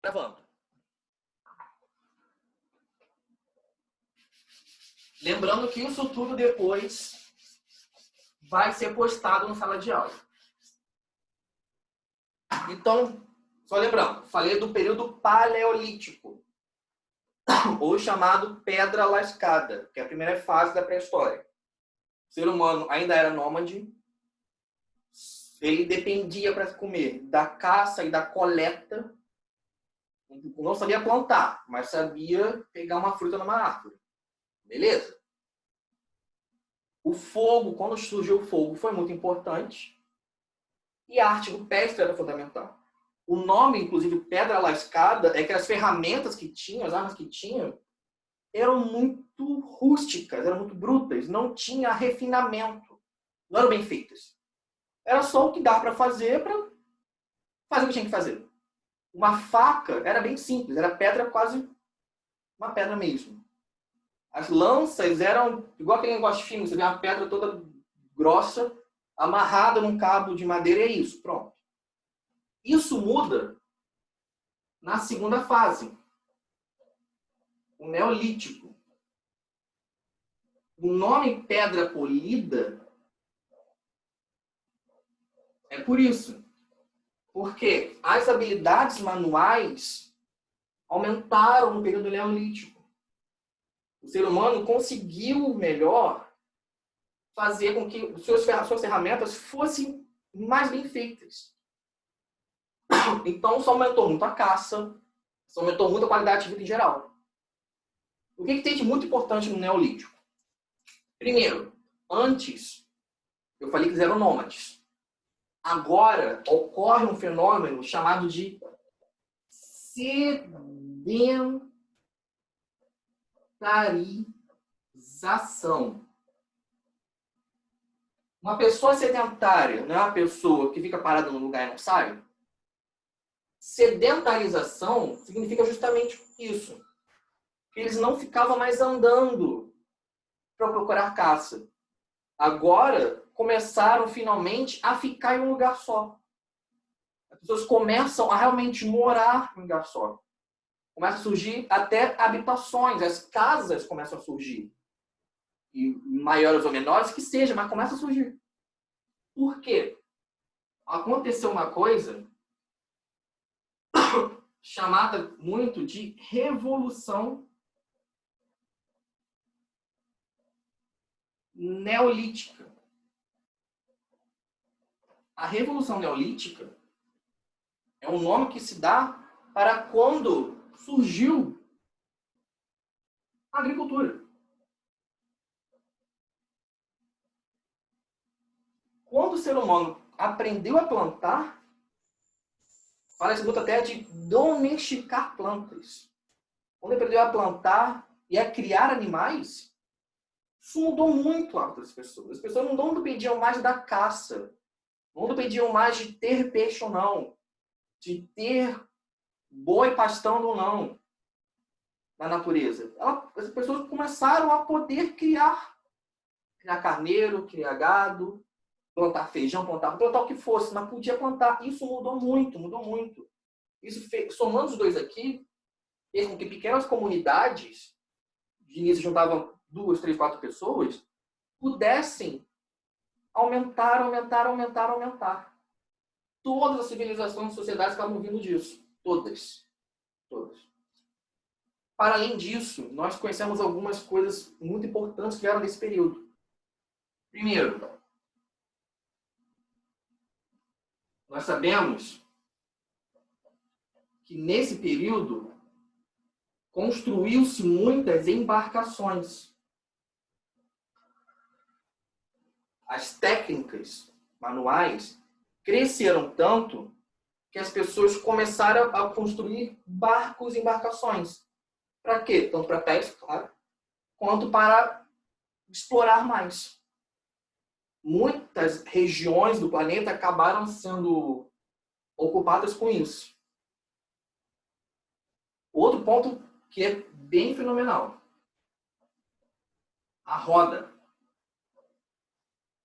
Gravando. Lembrando que isso tudo depois vai ser postado na sala de aula. Então, só lembrando, falei do período paleolítico, ou chamado pedra lascada, que é a primeira fase da pré-história. O ser humano ainda era nômade, ele dependia para comer da caça e da coleta. Não sabia plantar, mas sabia pegar uma fruta numa árvore. Beleza? O fogo, quando surgiu o fogo, foi muito importante. E a arte rupestre era fundamental. O nome, inclusive, pedra lascada, é que as ferramentas que tinham, as armas que tinham, eram muito rústicas, eram muito brutas, não tinha refinamento, não eram bem feitas. Era só o que dava para fazer o que tinha que fazer. Uma faca era bem simples, era pedra quase uma pedra mesmo. As lanças eram igual aquele negócio de filme, você vê uma pedra toda grossa, amarrada num cabo de madeira, e é isso, pronto. Isso muda na segunda fase, o Neolítico. O nome pedra polida é por isso. Porque as habilidades manuais aumentaram no período Neolítico. O ser humano conseguiu melhor fazer com que suas ferramentas fossem mais bem feitas. Então, isso aumentou muito a caça, isso aumentou muito a qualidade de vida em geral. O que tem de muito importante no Neolítico? Primeiro, antes, eu falei que eles eram nômades. Agora, ocorre um fenômeno chamado de sedentarização. Uma pessoa sedentária não é uma pessoa que fica parada no lugar e não sai? Sedentarização significa justamente isso. Que eles não ficavam mais andando para procurar caça. Agora, começaram finalmente a ficar em um lugar só. As pessoas começam a realmente morar em um lugar só. Começa a surgir até habitações, as casas começam a surgir. E maiores ou menores que seja, mas começa a surgir. Por quê? Aconteceu uma coisa chamada muito de revolução neolítica. A revolução neolítica é um nome que se dá para quando surgiu a agricultura. Quando o ser humano aprendeu a plantar, fala-se muito até de domesticar plantas. Quando aprendeu a plantar e a criar animais, isso mudou muito a vida das pessoas. As pessoas não dependiam mais da caça, não dependiam mais de ter peixe ou não, de ter boi pastando ou não na natureza. As pessoas começaram a poder criar carneiro, criar gado, plantar feijão, plantar o que fosse, mas podia plantar. Isso mudou muito, mudou muito. Isso somando os dois aqui, fez com que pequenas comunidades, de início juntavam 2, 3, 4 pessoas, pudessem aumentar. Todas as civilizações e sociedades estavam vindo disso. Todas. Para além disso, nós conhecemos algumas coisas muito importantes que vieram desse período. Primeiro, nós sabemos que nesse período construiu-se muitas embarcações. As técnicas manuais cresceram tanto que as pessoas começaram a construir barcos e embarcações. Para quê? Tanto para pesca, claro, quanto para explorar mais. Muitas regiões do planeta acabaram sendo ocupadas com isso. Outro ponto que é bem fenomenal. A roda.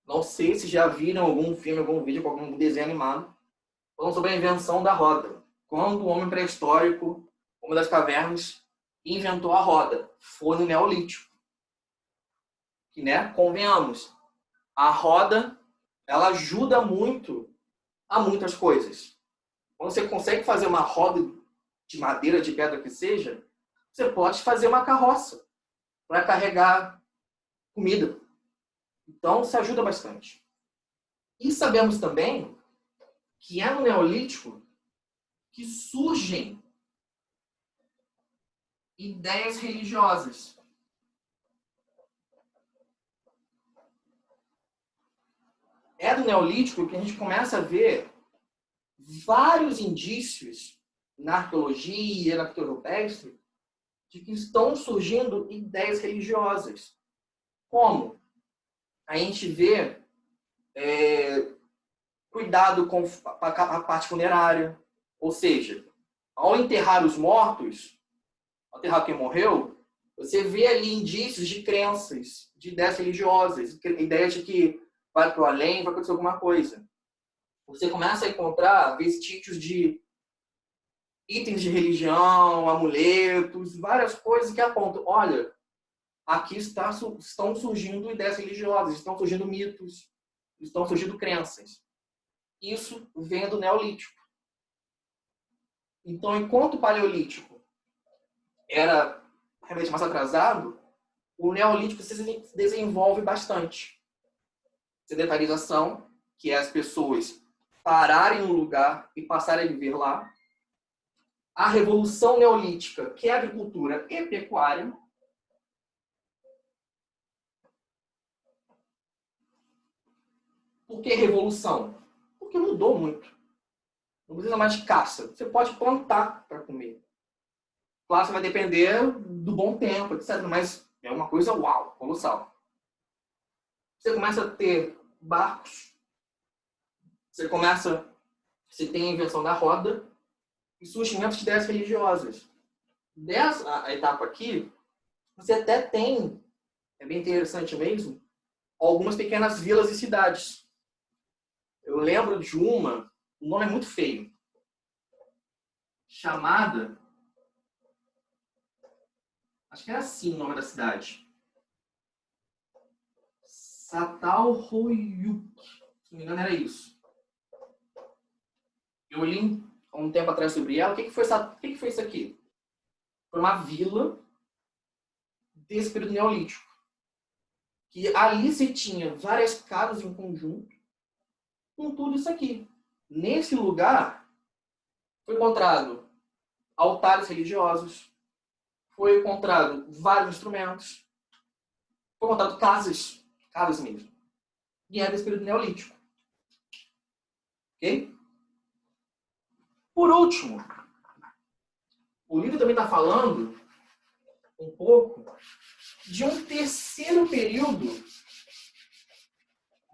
Não sei se já viram algum filme, algum vídeo, algum desenho animado falando sobre a invenção da roda. Quando o homem pré-histórico, homem das cavernas, inventou a roda. Foi no Neolítico. Que, né, convenhamos, a roda, ela ajuda muito a muitas coisas. Quando você consegue fazer uma roda de madeira, de pedra que seja, você pode fazer uma carroça para carregar comida. Então, isso ajuda bastante. E sabemos também que é no Neolítico que surgem ideias religiosas. É do Neolítico que a gente começa a ver vários indícios na arqueologia e na cultura rupestre de que estão surgindo ideias religiosas. Como? A gente vê cuidado com a parte funerária. Ou seja, ao enterrar os mortos, ao enterrar quem morreu, você vê ali indícios de crenças, de ideias religiosas, ideias de que vai para o além, vai acontecer alguma coisa. Você começa a encontrar vestígios de itens de religião, amuletos, várias coisas que apontam, olha, aqui estão surgindo ideias religiosas, estão surgindo mitos, estão surgindo crenças. Isso vem do Neolítico. Então, enquanto o Paleolítico era realmente mais atrasado, o Neolítico se desenvolve bastante. Sedentarização, que é as pessoas pararem no lugar e passarem a viver lá. A Revolução Neolítica, que é agricultura e pecuária. Por que revolução? Porque mudou muito. Não precisa mais de caça. Você pode plantar para comer. Claro, vai depender do bom tempo, etc. Mas é uma coisa uau, colossal. Você começa a ter barcos. Você tem a invenção da roda e surgimento de ideias religiosas. Dessa etapa aqui, você até tem, é bem interessante mesmo, algumas pequenas vilas e cidades. Eu lembro de uma, o nome é muito feio, chamada, acho que era assim o nome da cidade, Çatalhöyük, se não me engano era isso. Eu li há um tempo atrás sobre ela. O que foi isso aqui? Foi uma vila desse período neolítico. Que ali se tinha várias casas em conjunto com tudo isso aqui. Nesse lugar foi encontrado altares religiosos, foi encontrado vários instrumentos, foi encontrado casas mesmo. E é desse período neolítico. Ok? Por último, o livro também está falando um pouco de um terceiro período,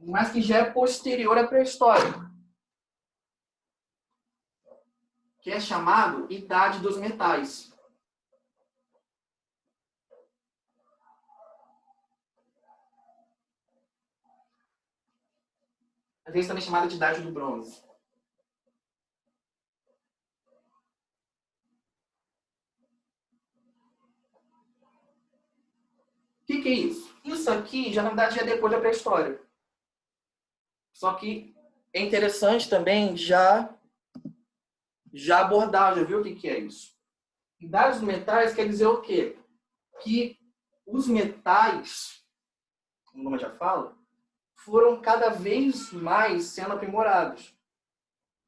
mas que já é posterior à pré-história, que é chamado Idade dos Metais. Às vezes também chamada de Idade do Bronze. O que é isso? Isso aqui, já na verdade, já é depois da pré-história. Só que é interessante também já abordar, já viu o que é isso? Idade dos metais quer dizer o quê? Que os metais, como o nome já fala, foram cada vez mais sendo aprimorados.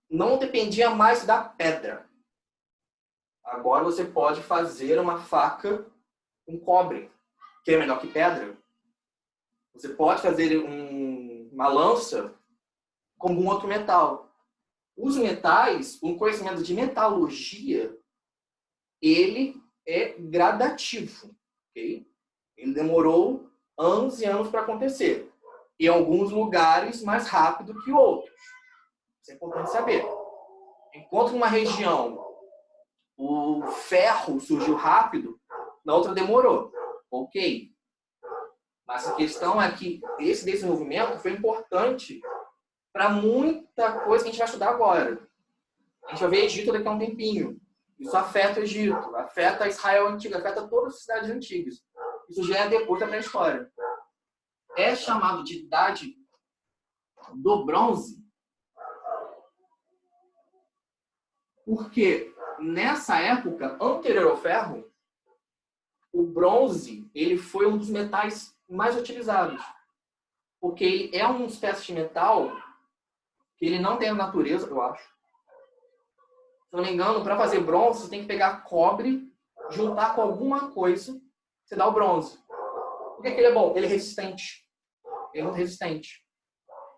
Não dependia mais da pedra. Agora você pode fazer uma faca com cobre, que é melhor que pedra. Você pode fazer uma lança com algum outro metal. Os metais, o conhecimento de metalurgia, ele é gradativo. Okay? Ele demorou anos e anos para acontecer. Em alguns lugares mais rápido que outros. Isso é importante saber. Enquanto numa região o ferro surgiu rápido, na outra demorou. Ok. Mas a questão é que esse desenvolvimento foi importante para muita coisa que a gente vai estudar agora. A gente vai ver Egito daqui a um tempinho. Isso afeta o Egito, afeta Israel antiga, afeta todas as cidades antigas. Isso já é depois da pré-história. É chamado de Idade do Bronze porque nessa época, anterior ao ferro, o bronze ele foi um dos metais mais utilizados. Porque ele é uma espécie de metal que ele não tem a natureza, eu acho. Se não me engano, para fazer bronze, você tem que pegar cobre, juntar com alguma coisa, você dá o bronze. Por que ele é bom? Ele é resistente. Ele é muito resistente.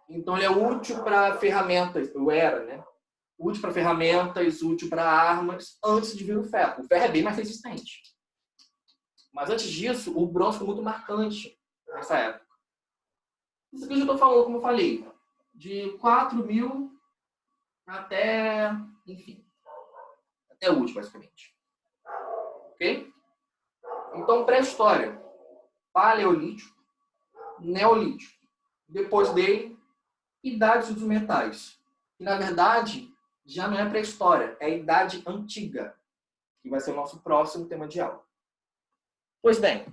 Então, ele é útil para ferramentas, né? Útil para ferramentas, útil para armas, antes de vir o ferro. O ferro é bem mais resistente. Mas antes disso, o bronze foi muito marcante nessa época. Isso aqui eu já estou falando, como eu falei, de 4.000 até, enfim, até o último, basicamente. Ok? Então, pré-história, paleolítico, neolítico. Depois dele, idade dos metais. E, na verdade, já não é pré-história, é a idade antiga, que vai ser o nosso próximo tema de aula. Pois bem,